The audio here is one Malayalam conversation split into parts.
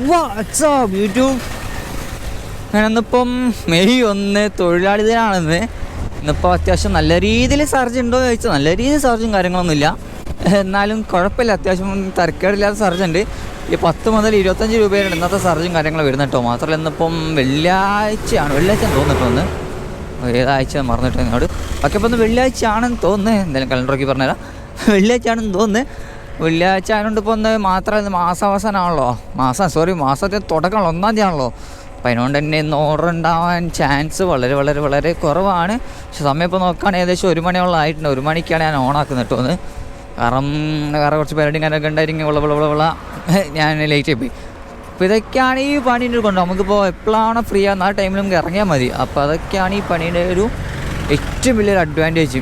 WhatsApp YouTube. ഇന്നിപ്പം മെയ് 1 തൊഴിലാളി ദിനമാണെന്ന്. ഇന്നിപ്പോൾ അത്യാവശ്യം നല്ല രീതിയിൽ സർജ് ഉണ്ടോ എന്ന് ചോദിച്ചാൽ നല്ല രീതിയിൽ സർജും കാര്യങ്ങളൊന്നുമില്ല, എന്നാലും കുഴപ്പമില്ല, അത്യാവശ്യം തരക്കേടില്ലാത്ത സർജ് ഉണ്ട്. ഈ 10 മുതൽ 25 രൂപയാണ് ഇന്നത്തെ സർജും കാര്യങ്ങളും വരുന്നത് കേട്ടോ. മാത്രമല്ല ഇന്നിപ്പം വെള്ളിയാഴ്ചയാണ് തോന്നിട്ടൊന്ന്, ഏതാഴ്ച മറന്നിട്ട് എന്നോട്. ഓക്കെ, അപ്പോൾ ഒന്ന് വെള്ളിയാഴ്ച ആണെന്ന് തോന്നുന്നത്, എന്തായാലും കലണ്ടറൊക്കെ പറഞ്ഞുതരാം. വെള്ളിയാഴ്ച ആണെന്ന് തോന്നുന്നത്. വെള്ളിയാഴ്ച ആയതുകൊണ്ട് ഇപ്പോൾ ഒന്ന് മാത്രമല്ല മാസാവസാനമാണല്ലോ, മാസത്തെ തുടക്കമാണല്ലോ, 1-ാം തീയതി ആണല്ലോ. അപ്പോൾ അതിനുകൊണ്ട് തന്നെ ഇന്ന് ഓർഡർ ഉണ്ടാവാൻ ചാൻസ് വളരെ വളരെ വളരെ കുറവാണ്. പക്ഷെ സമയം ഇപ്പോൾ നോക്കുകയാണെങ്കിൽ ഏകദേശം 1 മണിയോളം ആയിട്ടുണ്ട്. 1 മണിക്കാണ് ഞാൻ ഓണാക്കുന്നത് കേട്ടോ ഒന്ന്. കാരണം വേറെ കുറച്ച് പരിപാടി കാര്യമൊക്കെ ഉണ്ടായിരിക്കും, വിള ഞാൻ ലേറ്റ് ആയിപ്പോയി. അപ്പോൾ ഇതൊക്കെയാണ് ഈ പണീൻ്റെ കൊണ്ട് നമുക്കിപ്പോൾ എപ്പോഴാണോ ഫ്രീ ആകുന്ന ആ ടൈമിൽ നമുക്ക് ഇറങ്ങിയാൽ മതി. അപ്പോൾ അതൊക്കെയാണ് ഈ പണീൻ്റെ ഒരു ഏറ്റവും വലിയൊരു അഡ്വാൻറ്റേജ്.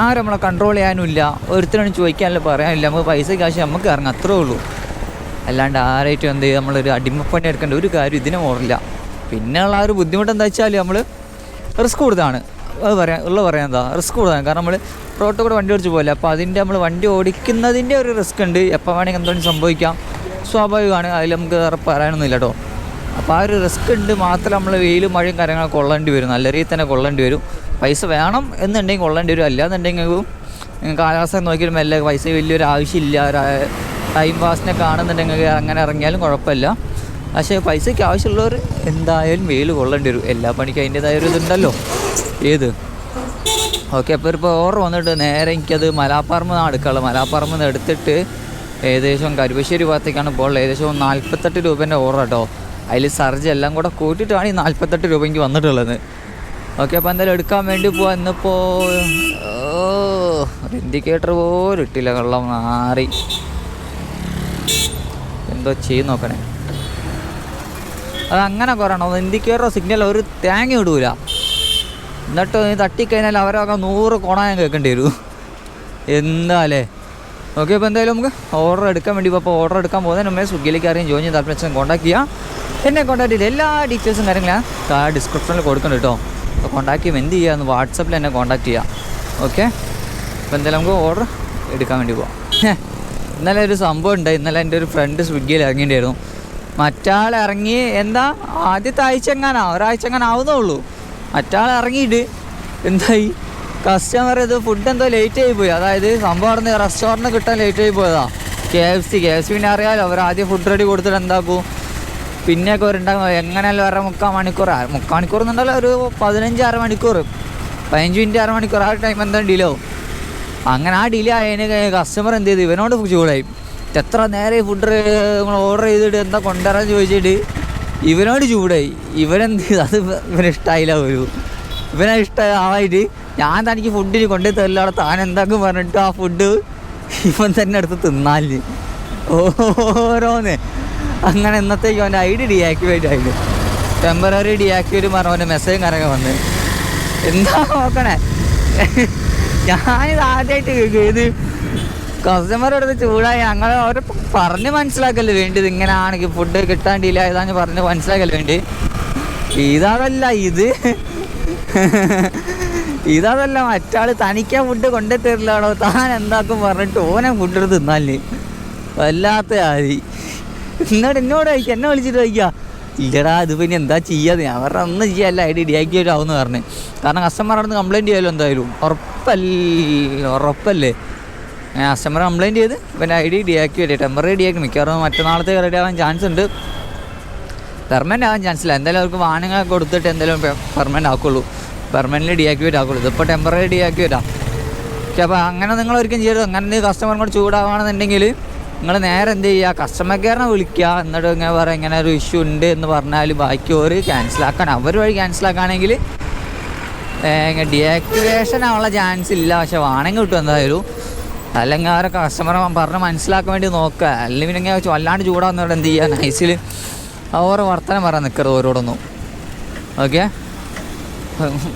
ആരും നമ്മളെ കൺട്രോൾ ചെയ്യാനുമില്ല, ഒരുത്തരൊന്നും ചോദിക്കാനില്ല, പറയാനില്ല. നമുക്ക് പൈസ കാശ് നമുക്ക് ഇറങ്ങാം, അത്രേ ഉള്ളൂ. അല്ലാണ്ട് ആരായിട്ടും എന്ത് ചെയ്യും നമ്മളൊരു അടിമപ്പണി എടുക്കേണ്ട ഒരു കാര്യം ഇതിന് ഓടില്ല. പിന്നെയുള്ള ആ ഒരു ബുദ്ധിമുട്ട് എന്താ വെച്ചാൽ നമ്മൾ റിസ്ക് കൂടുതലാണ്, അത് പറയാൻ എന്താ റിസ്ക് കൂടുതലാണ്. കാരണം നമ്മൾ റോട്ടിൽ കൂടെ വണ്ടി ഓടിച്ച് പോകില്ല. അപ്പോൾ അതിൻ്റെ നമ്മൾ വണ്ടി ഓടിക്കുന്നതിൻ്റെ ഒരു റിസ്ക് ഉണ്ട്, എപ്പോൾ വേണമെങ്കിൽ എന്തെങ്കിലും സംഭവിക്കാം, സ്വാഭാവികമാണ്. അതിൽ നമുക്ക് വേറെ പറയാനൊന്നുമില്ല കേട്ടോ. അപ്പോൾ ആ ഒരു റിസ്ക് ഉണ്ട്. മാത്രമല്ല നമ്മൾ വെയിലും മഴയും കാര്യങ്ങളൊക്കെ കൊള്ളേണ്ടി വരും, നല്ല രീതിയിൽ തന്നെ കൊള്ളേണ്ടി വരും. പൈസ വേണം എന്നുണ്ടെങ്കിൽ കൊള്ളേണ്ടി വരും, അല്ലാന്നുണ്ടെങ്കിൽ കാലാവസ്ഥ നോക്കിയിട്ട് മെല്ലെ പൈസ വലിയൊരു ആവശ്യമില്ല, ടൈം പാസിനെ കാണുന്നുണ്ടെങ്കിൽ അങ്ങനെ ഇറങ്ങിയാലും കുഴപ്പമില്ല. പക്ഷേ പൈസയ്ക്ക് ആവശ്യമുള്ളവർ എന്തായാലും വെയിൽ കൊള്ളേണ്ടി വരും. എല്ലാ പണിക്കും അതിൻ്റേതായ ഒരു ഇതുണ്ടല്ലോ. ഓക്കെ, അപ്പോൾ ഇപ്പോൾ ഓർഡർ വന്നിട്ട് നേരെ എനിക്കത് മലാപ്പറമ്പ് എടുക്കാനുള്ളത്. മലാപ്പറമ്പ് എടുത്തിട്ട് ഏകദേശം കരുവശ്ശേരി ഭാഗത്തേക്കാണ് ഇപ്പോൾ ഏകദേശം 48 രൂപേൻ്റെ ഓർഡർ കേട്ടോ. അതിൽ സർജ് എല്ലാം കൂടെ കൂട്ടിയിട്ടാണ് ഈ 48 രൂപ എനിക്ക് വന്നിട്ടുള്ളത്. ഓക്കെ, അപ്പോൾ എന്തായാലും എടുക്കാൻ വേണ്ടി പോവാം. ഇന്നിപ്പോൾ ഇൻഡിക്കേറ്റർ പോലും ഇട്ടില്ല, കള്ളം മാറി. എന്തോ ചെയ്ത് നോക്കണേ, അതങ്ങനെ കുറയണം. ഇൻഡിക്കേറ്ററോ സിഗ്നലോ ഒരു തേങ്ങ ഇടൂല. എന്നിട്ട് തട്ടിക്കഴിഞ്ഞാൽ അവരൊക്കെ 100 കോണാൻ കേൾക്കേണ്ടി വരും. എന്താല്ലേ. ഓക്കെ, അപ്പോൾ എന്തായാലും നമുക്ക് ഓർഡർ എടുക്കാൻ വേണ്ടി ഇപ്പോൾ ഓർഡർ എടുക്കാൻ പോകുന്നതിന് മുമ്പേ സ്വിഗ്ഗിയിലേക്ക് അറിയാൻ ജോയിൻ ചെയ്ത് താല്പര്യം കോൺടാക്ട് ചെയ്യാം. എന്നെ കോൺടാക്ട് ചെയ്ത് എല്ലാ ഡീറ്റെയിൽസും കാര്യങ്ങളും ഞാൻ ഡിസ്ക്രിപ്ഷനിൽ കൊടുക്കണം കേട്ടോ. അപ്പോൾ കോൺടാക്ട് ചെയ്യുമ്പോൾ എന്ത് ചെയ്യുക, വാട്സപ്പിൽ എന്നെ കോൺടാക്ട് ചെയ്യാം. ഓക്കെ, അപ്പോൾ എന്തായാലും നമുക്ക് ഓർഡർ എടുക്കാൻ വേണ്ടി പോവാം. ഇന്നലെ ഒരു സംഭവം ഉണ്ട്. ഇന്നലെ എൻ്റെ ഒരു ഫ്രണ്ട് സ്വിഗ്ഗിയിൽ ഇറങ്ങിയിട്ടുണ്ടായിരുന്നു. മറ്റാൾ ഇറങ്ങി എന്താ ആദ്യത്തെ ഒരാഴ്ച എങ്ങനെ ആവുന്നേ ഉള്ളൂ. മറ്റാൾ ഇറങ്ങിയിട്ട് എന്തായി, കസ്റ്റമർ ഇത് ഫുഡ് എന്തോ ലേറ്റ് ആയി പോയി. അതായത് സംഭവം അവിടെ റെസ്റ്റോറൻറ്റ് കിട്ടാൻ ലേറ്റ് ആയി പോയതാ. KFC പിന്നെ അറിയാമല്ലോ, അവർ ആദ്യം ഫുഡ് റെഡി കൊടുത്തിട്ട് എന്താക്കും, പിന്നെയൊക്കെ അവരുണ്ടാകും എങ്ങനെയല്ല വരാൻ 3/4 മണിക്കൂർ എന്നുണ്ടല്ലോ, ഒരു 15 മണിക്കൂർ 15 മിനിറ്റ് 1/2 മണിക്കൂർ ആ ടൈം എന്താ ഡിലേ ആവും. അങ്ങനെ ആ ഡിലേ ആയതിന് കസ്റ്റമർ എന്ത് ചെയ്തു, ഇവനോട് ചൂടായി. എത്ര നേരെ ഫുഡ് നിങ്ങൾ ഓർഡർ ചെയ്തിട്ട് എന്താ കൊണ്ടുവരാൻ ചോദിച്ചിട്ട് ഇവനോട് ചൂടായി. ഇവനെന്ത് ചെയ്തു, അത് ഇവനിഷ്ടമായില്ല. ഇവനെ ഇഷ്ടമായിട്ട് ഞാൻ തനിക്ക് ഫുഡിന് കൊണ്ടു തരില്ല, അവിടെ താൻ എന്താക്കും പറഞ്ഞിട്ട് ആ ഫുഡ് ഇവൻ തന്നെ എടുത്ത് തിന്നാല് ഓരോന്ന്. അങ്ങനെ ഇന്നത്തേക്ക് അവൻ്റെ ID ഡീആക്ടിവേറ്റ് ആയിട്ട്, ടെമ്പററി ഡീആക്ടിവേറ്റ് പറഞ്ഞ അവൻ്റെ മെസ്സേജും കാര്യങ്ങൾ വന്ന്. എന്താ നോക്കണേ, ഞാനിത് ആദ്യമായിട്ട് കേൾക്കും. ഇത് കസ്റ്റമർ എടുത്ത് ചൂടായി ഞങ്ങൾ അവരെ പറഞ്ഞ് മനസ്സിലാക്കല്ലേ വേണ്ടത്. ഇങ്ങനെയാണെങ്കിൽ ഫുഡ് കിട്ടാൻ ഡിലേ ആയതാന്ന് പറഞ്ഞ് മനസ്സിലാക്കല്ലേ വേണ്ടി. ഇതല്ല മറ്റാൾ തനിക്കാ ഫുഡ് കൊണ്ടു തരില്ലാണോ, താൻ എന്താക്കും പറഞ്ഞിട്ട് ഓനെ ഫുഡ് എടുത്ത് തിന്നാല് വല്ലാത്ത ആയി. എന്നോട് ചോദിക്കുക, എന്നെ വിളിച്ചിട്ട് ചോദിക്കുക, ഇല്ലടാ ഇത് പിന്നെ എന്താ ചെയ്യാതെ. ഞാൻ പറഞ്ഞാൽ ഒന്നും ചെയ്യാല്ല, ID ഡീആക്ടിവേറ്റ് ആവുമെന്ന് പറഞ്ഞ്. കാരണം കസ്റ്റമർ അവിടെ നിന്ന് കംപ്ലയിൻറ്റ് ചെയ്യാമല്ലോ എന്തായാലും, ഉറപ്പല്ലേ. കസ്റ്റമർ കംപ്ലയിൻറ്റ് ചെയ്ത് പിന്നെ ID ഡീആക്ടിവേറ്റ് ടെമ്പററി ഡീആക്ടിവേറ്റ് മിക്കവാറും മറ്റന്നാളത്തെ റെഡി ആവാൻ ചാൻസ് ഉണ്ട്, പെർമനൻ്റ് ആവാൻ ചാൻസ് ഇല്ല. എന്തായാലും അവർക്ക് വാഹനങ്ങളൊക്കെ കൊടുത്തിട്ട് എന്തായാലും പെർമനൻ്റ് ആക്കുള്ളൂ, പെർമനൻ്റ് ഡീആക്ടിവേറ്റ് ആക്കുള്ളൂ. ഇതിപ്പോൾ ടെമ്പററി ഡീആക്ടിവേറ്റാണ്. ഓക്കെ, അപ്പോൾ അങ്ങനെ നിങ്ങൾ ഒരിക്കലും ചെയ്യരുത്. അങ്ങനെ കസ്റ്റമറിനോട് ചൂടാവുകയാണെന്നുണ്ടെങ്കിൽ നിങ്ങൾ നേരെ എന്ത് ചെയ്യുക, കസ്റ്റമർ കെയറിനെ വിളിക്കുക. എന്നിട്ട് ഇങ്ങനെ പറയാം ഇങ്ങനെ ഒരു ഇഷ്യൂ ഉണ്ട് എന്ന് പറഞ്ഞാൽ ബാക്കി ഒരു ക്യാൻസലാക്കാൻ അവർ വഴി ക്യാൻസലാക്കുകയാണെങ്കിൽ ഡീആക്ടിവേഷൻ ആവാനുള്ള ചാൻസ് ഇല്ല. പക്ഷെ വാണെങ്കിൽ കിട്ടും എന്തായാലും. അല്ലെങ്കിൽ അവരെ കസ്റ്റമറെ പറഞ്ഞ് മനസ്സിലാക്കാൻ വേണ്ടി നോക്കുക. അല്ലെങ്കിൽ പിന്നെ വല്ലാണ്ട് ചൂടാവുന്നവരോട് എന്ത് ചെയ്യുക, നൈസിൽ ഓരോ വർത്തനം പറയാൻ നിൽക്കരുത് ഓരോടൊന്നും. ഓക്കെ,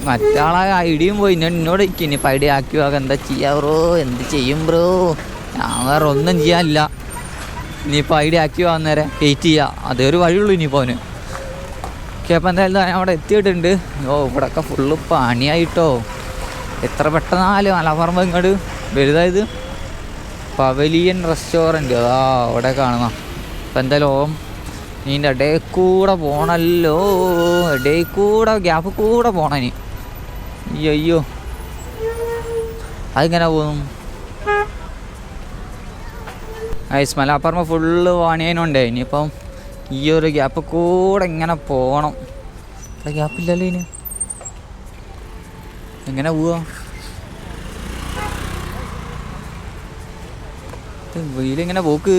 മറ്റാളെ ഐഡിയും പോയി എന്നോട് ഇനിയിപ്പോൾ ID ആക്കി എന്താ ചെയ്യുക ബ്രോ, എന്ത് ചെയ്യും ബ്രോ, ഞാൻ വേറെ ഒന്നും ചെയ്യാനില്ല. ഇനിയിപ്പോൾ ID ആക്റ്റീവ് ആവുന്ന നേരെ വെയിറ്റ് ചെയ്യുക, അതേ ഒരു വഴിയുള്ളൂ ഇനിയിപ്പോൾ അവന്. ഓക്കെ, അപ്പോൾ എന്തായാലും ഞാൻ അവിടെ എത്തിയിട്ടുണ്ട്. ഇവിടെയൊക്കെ ഫുള്ള് പണിയായിട്ടോ. എത്ര പെട്ടെന്നാലും മലപ്പുറം ഇങ്ങോട്ട് വലുതായത്. പവലിയൻ റെസ്റ്റോറൻറ്റ് അവിടെ കാണുന്ന. അപ്പോൾ എന്തായാലും ഇതിൻ്റെ ഇടയിൽ കൂടെ പോകണമല്ലോ, ഇടയിൽ കൂടെ ഗ്യാപ്പ് കൂടെ പോകണം ഇനി. അയ്യോ അതിങ്ങനെ പോകും. മലപ്പുറം ഫുള്ള് വാണിയനുണ്ടേ. ഇനിയിപ്പം ഈ ഒരു ഗ്യാപ്പ് കൂടെ ഇങ്ങനെ പോകണം. ഗ്യാപ്പില്ലല്ലോ ഇനി, എങ്ങനെ പോവാ? വെയിലിങ്ങനെ പോക്ക്.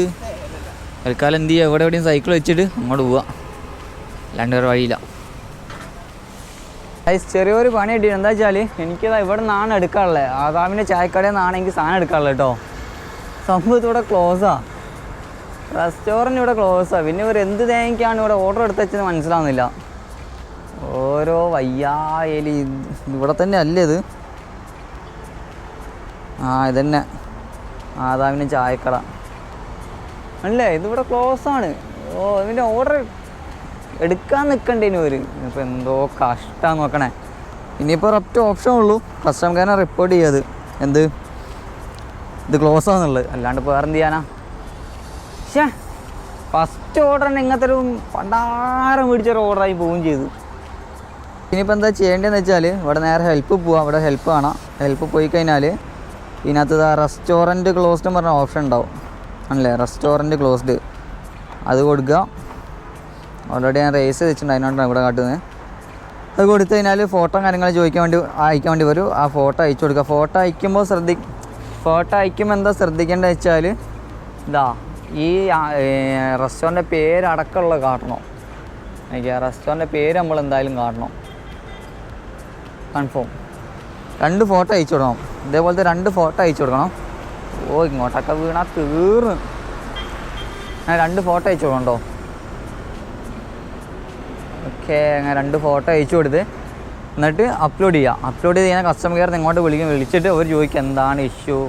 തൽക്കാലം എന്ത് ചെയ്യുക, എവിടെയും സൈക്കിൾ വെച്ചിട്ട് അങ്ങോട്ട് പോവാ, അല്ലാണ്ട് വേറെ വഴിയില്ല. ചെറിയൊരു പണി കിട്ടിയിട്ട് എന്താ വെച്ചാൽ എനിക്കതാ ഇവിടെ നിന്നാണ് എടുക്കാനുള്ളത്. ആദാമിൻ്റെ ചായക്കടയിൽ നിന്നാണ് എനിക്ക് സാധനം എടുക്കാനുള്ളത് കേട്ടോ. സംഭവത്ത് ഇവിടെ ക്ലോസാണ്, റെസ്റ്റോറൻറ്റ് ഇവിടെ ക്ലോസാണ്. പിന്നെ ഇവർ എന്ത് തേങ്ങയ്ക്കാണ് ഇവിടെ ഓർഡർ എടുത്ത് വെച്ചെന്ന് മനസ്സിലാവുന്നില്ല. ഓരോ വയ്യായലി. ഇവിടെ തന്നെ അല്ലേ ഇത്? ഇതന്നെ ആദാമിൻ്റെ ചായക്കട അല്ലേ, ഇതിവിടെ ക്ലോസാണ്. ഇതിൻ്റെ ഓർഡർ എടുക്കാൻ നിൽക്കണ്ടേനു ഒരു. ഇപ്പോൾ എന്തോ കഷ്ടമാണ് നോക്കണേ. ഇനിയിപ്പോൾ ഒരൊറ്റ ഓപ്ഷൻ ഉള്ളൂ, കസ്റ്റമർ കെയറിനെ റിപ്പോർട്ട് ചെയ്യാത് എന്ത് ഇത് ക്ലോസ് ആണെന്നുള്ളത്. അല്ലാണ്ട് ഇപ്പോൾ വേറെ എന്ത് ചെയ്യാനാ? പക്ഷേ ഫസ്റ്റ് ഓർഡർ തന്നെ ഇങ്ങനത്തെ ഒരു പണ്ടാരം പിടിച്ചൊരു ഓർഡറായി പോവുകയും ചെയ്തു. ഇനിയിപ്പോൾ എന്താ ചെയ്യേണ്ടതെന്ന് വെച്ചാൽ ഇവിടെ നേരെ ഹെൽപ്പ് പോവാം. ഇവിടെ ഹെൽപ്പ് കാണാം. ഹെൽപ്പ് പോയി കഴിഞ്ഞാൽ ഇതിനകത്ത് റെസ്റ്റോറൻറ്റ് ക്ലോസ്ഡ് എന്ന് പറഞ്ഞ ഓപ്ഷൻ ഉണ്ടാവും ആണല്ലേ, റെസ്റ്റോറൻറ്റ് ക്ലോസ്ഡ്. അത് കൊടുക്കുക. ഓൾറെഡി ഞാൻ റേസ് വെച്ചിട്ടുണ്ട്, അതിനോടാണ് ഇവിടെ കാട്ടുന്നത്. അത് കൊടുത്തു കഴിഞ്ഞാൽ ഫോട്ടോ കാര്യങ്ങൾ അയക്കാൻ വേണ്ടി വരും. ആ ഫോട്ടോ അയച്ചു കൊടുക്കുക. ഫോട്ടോ അയക്കുമ്പോൾ എന്താ ശ്രദ്ധിക്കേണ്ടത് വെച്ചാൽ ഇതാ ഈ റെസ്റ്റോറൻറ്റ് പേരടക്കമുള്ള കാട്ടണം. റെസ്റ്റോറൻറ്റ് പേര് നമ്മൾ എന്തായാലും കാട്ടണം, കൺഫേം. 2 ഫോട്ടോ അയച്ചു കൊടുക്കണം. ഇതേപോലത്തെ 2 ഫോട്ടോ അയച്ചു കൊടുക്കണം. ഇങ്ങോട്ടൊക്കെ വീണാൽ തീർന്ന്. ഞാൻ 2 ഫോട്ടോ അയച്ചു കൊടുക്കണം കേട്ടോ. ഓക്കെ, അങ്ങനെ 2 ഫോട്ടോ അയച്ചു കൊടുത്ത് എന്നിട്ട് അപ്ലോഡ് ചെയ്യുക. അപ്ലോഡ് ചെയ്ത് കഴിഞ്ഞാൽ കസ്റ്റമർ കെയർ ഇങ്ങോട്ട് വിളിച്ചിട്ട് അവർ ചോദിക്കും എന്താണ് ഇഷ്യൂ.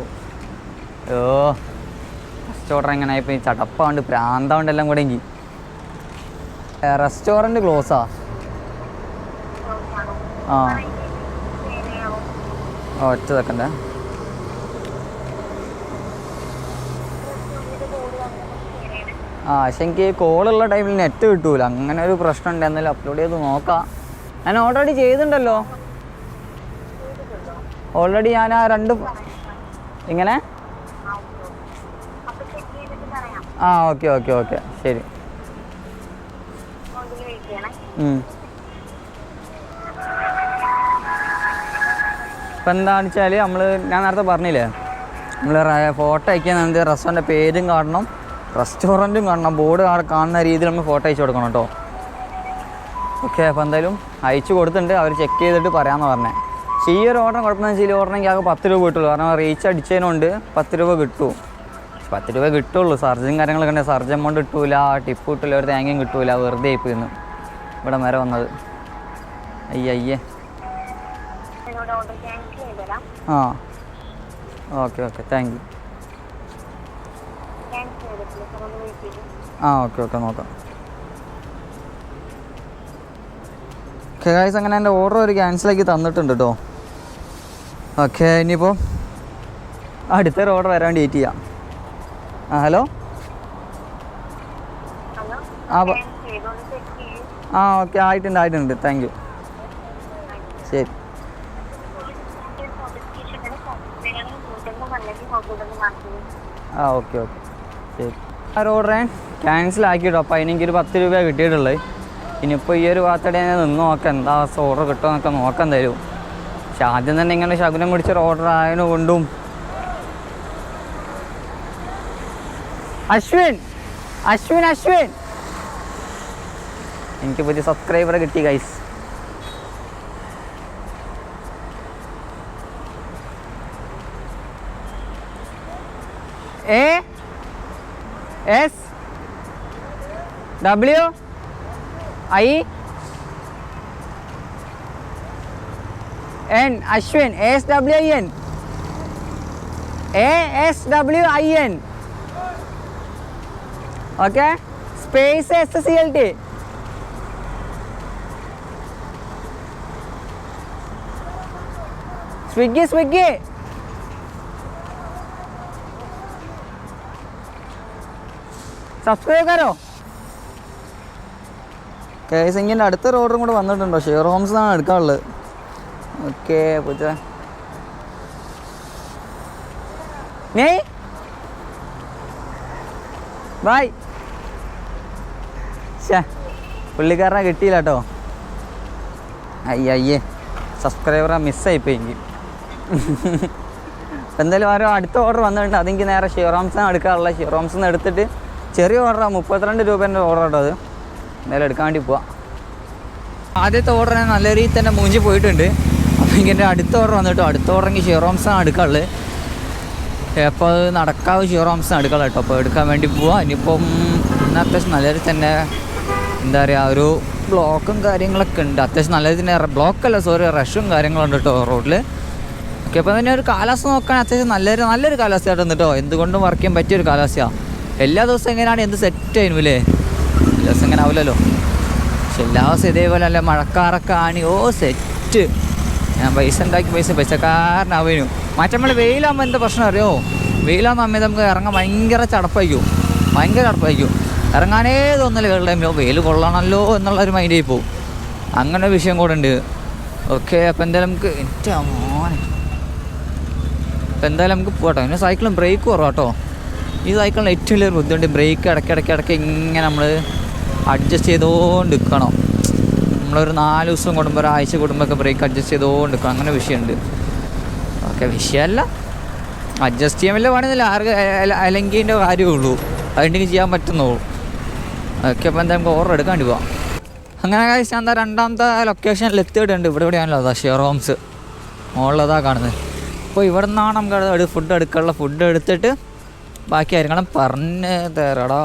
ഫസ്റ്റ് ഓർഡർ എങ്ങനെ ഇപ്പോൾ ഈ ചടപ്പാണ്ട് പ്രാന്താണ്ട് എല്ലാം കൂടെ എങ്കിൽ. റെസ്റ്റോറൻറ്റ് ക്ലോസാ. ഒറ്റ സെക്കൻഡ്. പക്ഷെ എനിക്ക് കോളുള്ള ടൈമിൽ നെറ്റ് കിട്ടൂല, അങ്ങനെ ഒരു പ്രശ്നം ഉണ്ട്. എന്നാലും അപ്ലോഡ് ചെയ്ത് നോക്കാം. ഞാൻ ഓൾറെഡി ചെയ്തിട്ടുണ്ടല്ലോ. ഓൾറെഡി ഞാൻ ആ 2 ഇങ്ങനെ ഓക്കെ ഓക്കെ ഓക്കെ ശരി. ഇപ്പം എന്താണെന്ന് വെച്ചാൽ ഞാൻ നേരത്തെ പറഞ്ഞില്ലേ, നമ്മൾ ഫോട്ടോ അയക്കാൻ റെസ്റ്റോറൻറ്റ് പേരും കാണണം, റെസ്റ്റോറൻറ്റും കാണണം, ബോർഡ് കാണുന്ന രീതിയിൽ നമ്മൾ ഫോട്ടോ അയച്ചു കൊടുക്കണം കേട്ടോ. ഓക്കെ, അപ്പോൾ എന്തായാലും അയച്ചു കൊടുത്തിട്ടുണ്ട്. അവർ ചെക്ക് ചെയ്തിട്ട് പറയാമെന്ന് പറഞ്ഞത്. പക്ഷേ ഈ ഒരു ഓർഡർ കുഴപ്പമെന്ന് വെച്ചാൽ ഈ ഓർഡറിനെങ്കിൽ ആകെ 10 രൂപ കിട്ടുള്ളൂ. കാരണം റീച്ച് അടിച്ചതിനുകൊണ്ട് 10 രൂപ കിട്ടും. 10 രൂപ കിട്ടുള്ളൂ. സർജും കാര്യങ്ങളൊക്കെ ഉണ്ട്. സർജ് എമൗണ്ട് കിട്ടൂല, ടിപ്പ് കിട്ടില്ല, ഒരു തേങ്ങയും കിട്ടൂല. വെറുതെ ആയിപ്പോയി ഇന്ന് ഇവിടെ വരെ വന്നത്. അയ്യേ. Okay okay thank you. Okay okay നോക്കാം. ഓക്കെ ഗൈസ്, അങ്ങനെ എൻ്റെ ഓർഡർ ഒരു ക്യാൻസലാക്കി തന്നിട്ടുണ്ട് കേട്ടോ. ഓക്കെ, ഇനിയിപ്പോൾ അടുത്തൊരു ഓർഡർ വരാൻ വേണ്ടി വെയിറ്റ് ചെയ്യാം. ഹലോ. ഓക്കെ ആയിട്ടുണ്ട് താങ്ക് യു. ശരി. ഓക്കെ ഓക്കെ ശരി. ആ ഓർഡർ ഞാൻ ക്യാൻസൽ ആക്കിയിട്ടോ. അപ്പോൾ അതിനെനിക്കൊരു 10 രൂപ കിട്ടിയിട്ടുള്ളത്. ഇനിയിപ്പോൾ ഈ ഒരു ഭാഗത്തടെ ഞാൻ നിന്ന് നോക്കാം എന്താ ഓർഡർ കിട്ടുമോ എന്നൊക്കെ നോക്കാൻ തരും. പക്ഷെ ആദ്യം തന്നെ ഇങ്ങനെ ശകുനം പിടിച്ചൊരു ഓർഡർ ആയതുകൊണ്ടും. അശ്വിൻ എനിക്ക് പുതിയ സബ്സ്ക്രൈബറെ കിട്ടി guys. ASWIN Ashwin ASWIN okay space SCLT. Swiggy subscribe करो. കേസിങ്ങിൻ്റെ അടുത്തൊരു ഓർഡറും കൂടെ വന്നിട്ടുണ്ടോ? ഷെയർ ഹോംസാണ് എടുക്കാനുള്ളത്. ഓക്കെ പൂച്ച മേയ് ബായ്. പുള്ളിക്കാരനെ കിട്ടിയില്ല കേട്ടോ. അയ്യേ സബ്സ്ക്രൈബറെ മിസ്സായിപ്പോയി എനിക്ക്. എന്തായാലും ആരോ അടുത്ത ഓർഡർ വന്നിട്ടുണ്ട്. അതെനിക്ക് നേരെ ഷിയോറോംസാണ് എടുക്കാറുള്ളത്. ഷിയോറോംസിൽ നിന്ന് എടുത്തിട്ട് ചെറിയ ഓർഡറാണ്, 32 രൂപേൻ്റെ ഓർഡർ കേട്ടോ. അത് എന്തായാലും എടുക്കാൻ വേണ്ടി പോവാം. ആദ്യത്തെ ഓർഡർ ഞാൻ നല്ല രീതിയിൽ തന്നെ മൂഞ്ചി പോയിട്ടുണ്ട്. അപ്പോൾ എനിക്ക് അടുത്ത ഓർഡർ വന്നിട്ടോ. അടുത്ത ഓർഡർ എനിക്ക് ഷിയോറോംസാണ് എടുക്കാറുള്ളത്. അപ്പോൾ അത് നടക്കാവ് ഷിയോറോംസാണ് എടുക്കാറുള്ളത് കേട്ടോ. അപ്പോൾ എടുക്കാൻ വേണ്ടി പോവാം. ഇനിയിപ്പം ഇന്ന് അത്യാവശ്യം നല്ല രീതിയിൽ തന്നെ എന്താ പറയുക, ഒരു ബ്ലോക്കും കാര്യങ്ങളൊക്കെ ഉണ്ട്. അത്യാവശ്യം നല്ല രീതിയിൽ തന്നെ ബ്ലോക്കല്ല, സോറി, റഷും കാര്യങ്ങളുണ്ട് കേട്ടോ റോഡിൽ. ഓക്കെ, അപ്പോൾ തന്നെ ഒരു കാലാവസ്ഥ നോക്കാൻ അത്യാവശ്യം നല്ലൊരു കാലാവസ്ഥയായിട്ട് കേട്ടോ. എന്തുകൊണ്ടും വർക്ക് ചെയ്യാൻ പറ്റിയൊരു കാലാവസ്ഥയാണ്. എല്ലാ ദിവസവും എങ്ങനെയാണ് എന്ത് സെറ്റ് ആയിരുന്നു അല്ലേ? എല്ലാ ദിവസം എങ്ങനെ ആവില്ലല്ലോ. പക്ഷെ എല്ലാ ദിവസവും ഇതേപോലെ അല്ല, മഴക്കാറൊക്കെ ആണ്. ഓ സെറ്റ്. ഞാൻ പൈസ ഉണ്ടാക്കി പൈസക്കാരനാവുന്നു. മറ്റേ നമ്മൾ വെയിലാകുമ്പോൾ എന്താ പ്രശ്നം അറിയോ? വെയിലാകുന്ന സമയത്ത് നമുക്ക് ഇറങ്ങാൻ ഭയങ്കര ചടപ്പായിരിക്കും. ഇറങ്ങാനേ തോന്നില്ല വെള്ള ടൈമിലോ. വെയിൽ കൊള്ളണമല്ലോ എന്നുള്ളൊരു മൈൻഡായി പോകും. അങ്ങനെ ഒരു വിഷയം കൂടെ ഉണ്ട്. ഓക്കെ, അപ്പോൾ എന്തായാലും നമുക്ക് പോകട്ടോ. പിന്നെ സൈക്കിളും ബ്രേക്ക് കുറവാ കേട്ടോ. ഈ സൈക്കിളിന് ഏറ്റവും വലിയൊരു ബുദ്ധിമുട്ട് ബ്രേക്ക് ഇടയ്ക്കിടയ്ക്ക് ഇങ്ങനെ നമ്മൾ അഡ്ജസ്റ്റ് ചെയ്തുകൊണ്ട് നിൽക്കണം. നമ്മളൊരു 4 ദിവസം കൂടുമ്പോൾ, ഒരാഴ്ച കൂടുമ്പോഴൊക്കെ ബ്രേക്ക് അഡ്ജസ്റ്റ് ചെയ്തുകൊണ്ട് നിൽക്കണം. അങ്ങനെ വിഷയമുണ്ട്. ഓക്കെ, വിഷയമല്ല, അഡ്ജസ്റ്റ് ചെയ്യാൻ വലിയ പണിയൊന്നുമില്ല. ആർക്ക് അലങ്കിൻ്റെ കാര്യമേ ഉള്ളൂ, അതിൻ്റെക്ക് ചെയ്യാൻ പറ്റുന്നുള്ളൂ. ഓക്കെ, അപ്പോൾ എന്താ നമുക്ക് ഓർഡർ എടുക്കാൻ വേണ്ടി പോവാം. അങ്ങനെ കഴിച്ചാൽ എന്താ രണ്ടാമത്തെ ലൊക്കേഷനിൽ എത്തിയിട്ടുണ്ട്. ഇവിടെയാണല്ലോ അതാ ഷെയർ ഹോംസ് മുകളിലതാ കാണുന്നത്. അപ്പോൾ ഇവിടെ നിന്നാണ് നമുക്ക് ഫുഡ് എടുക്കാനുള്ള. ഫുഡ് എടുത്തിട്ട് ബാക്കി കാര്യങ്ങളും പറഞ്ഞു തരടാ.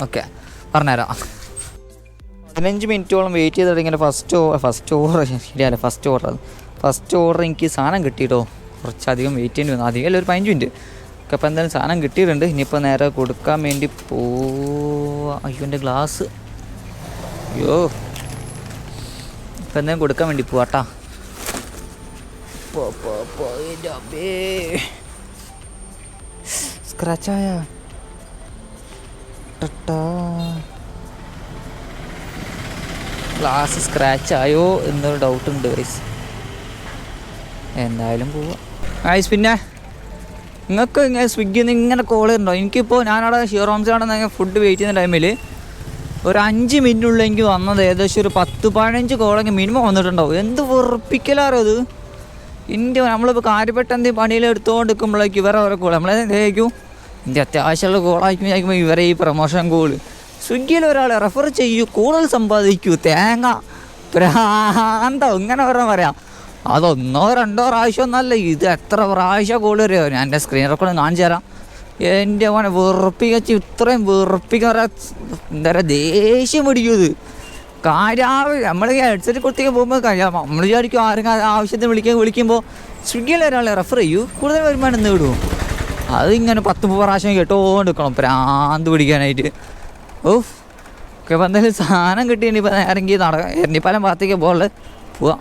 ഓക്കെ, പറഞ്ഞുതരാം. 15 മിനിറ്റോളം വെയിറ്റ് ചെയ്തിട്ട് ഇങ്ങനെ ഫസ്റ്റ് ഓർഡർ എനിക്ക് സാധനം കിട്ടിയിട്ടോ. കുറച്ചധികം വെയിറ്റ് ചെയ്യേണ്ടി വന്നു. അധികം ഒരു 15 മിനിറ്റ്. ഒക്കെ അപ്പോൾ എന്തായാലും സാധനം കിട്ടിയിട്ടുണ്ട്. ഇനിയിപ്പോൾ നേരെ കൊടുക്കാൻ വേണ്ടി അയ്യോ എൻ്റെ ഗ്ലാസ്, അയ്യോ. ഇപ്പം എന്തായാലും കൊടുക്കാൻ വേണ്ടി പോവാട്ടാ. സ്ക്രാച്ചായ ഗ്ലാസ് സ്ക്രാച്ചായോ എന്നൊരു ഡൗട്ടുണ്ട് ഗൈസ്. എന്തായാലും പോവാം ഗൈസ്. പിന്നെ നിങ്ങൾക്ക് ഇങ്ങനെ സ്വിഗ്ഗിയിൽ നിന്ന് ഇങ്ങനെ കോൾ ഉണ്ടോ? എനിക്കിപ്പോൾ ഞാനവിടെ ഷെയർ ഹോംസിലാണെന്ന് ഫുഡ് വെയിറ്റ് ചെയ്യുന്ന ടൈമിൽ ഒരു 5 മിനിറ്റിനുള്ളിൽ എനിക്ക് വന്നത് ഏകദേശം ഒരു 10-15 കോളെങ്കിൽ മിനിമം വന്നിട്ടുണ്ടാവും. എന്ത് വെറുപ്പിക്കലാറോ അത്. നമ്മളിപ്പോൾ കാര്യപ്പെട്ട എന്തെങ്കിലും പണിയിൽ എടുത്തുകൊണ്ട് നിൽക്കുമ്പോഴേക്കും ഇവരെ ഓരോ കോൾ നമ്മളെന്തായിരിക്കും എൻ്റെ അത്യാവശ്യമുള്ള കോളായിരിക്കും. ഇവരെ ഈ പ്രൊമോഷൻ കോള് സ്വിഗ്ഗിയിൽ ഒരാളെ റെഫർ ചെയ്യൂ, കൂടുതൽ സമ്പാദിക്കൂ, തേങ്ങ പ്രാന്തോ ഇങ്ങനെ പറയാം. അതൊന്നോ 2 പ്രാവശ്യം ഒന്നല്ല, ഇത് എത്ര പ്രാവശ്യം കോൾ വരിക. ഞാൻ എൻ്റെ സ്ക്രീൻ റെക്കോർഡ് കാണിച്ചു തരാം. എൻ്റെ മോനെ വെറുപ്പിക്കച്ച് ഇത്രയും വെറുപ്പിക്കാൻ എന്താ പറയുക, ദേഷ്യം പിടിക്കും. നമ്മൾ ഹെഡ്സെറ്റ് കൊടുത്തേക്ക് പോകുമ്പോൾ കഴിയാം. നമ്മൾ വിചാരിക്കും ആരെങ്കിലും ആവശ്യത്തിന് വിളിക്കുമ്പോൾ സ്വിഗ്ഗിയിൽ ഒരാളെ റെഫർ ചെയ്യൂ, കൂടുതൽ വരുമാനം നേടുമോ. അതിങ്ങനെ 10 പ്രാവശ്യം കേട്ടോണ്ടിരിക്കണം പ്രാന്ത് പിടിക്കാനായിട്ട്. ഓക്കെ, അപ്പോൾ എന്തായാലും സാധനം കിട്ടി. ഇനിയിപ്പോൾ ഇറങ്ങി എരഞ്ഞിപ്പാലം ഭാഗത്തേക്ക് പോകാനുള്ളത് പോവാം.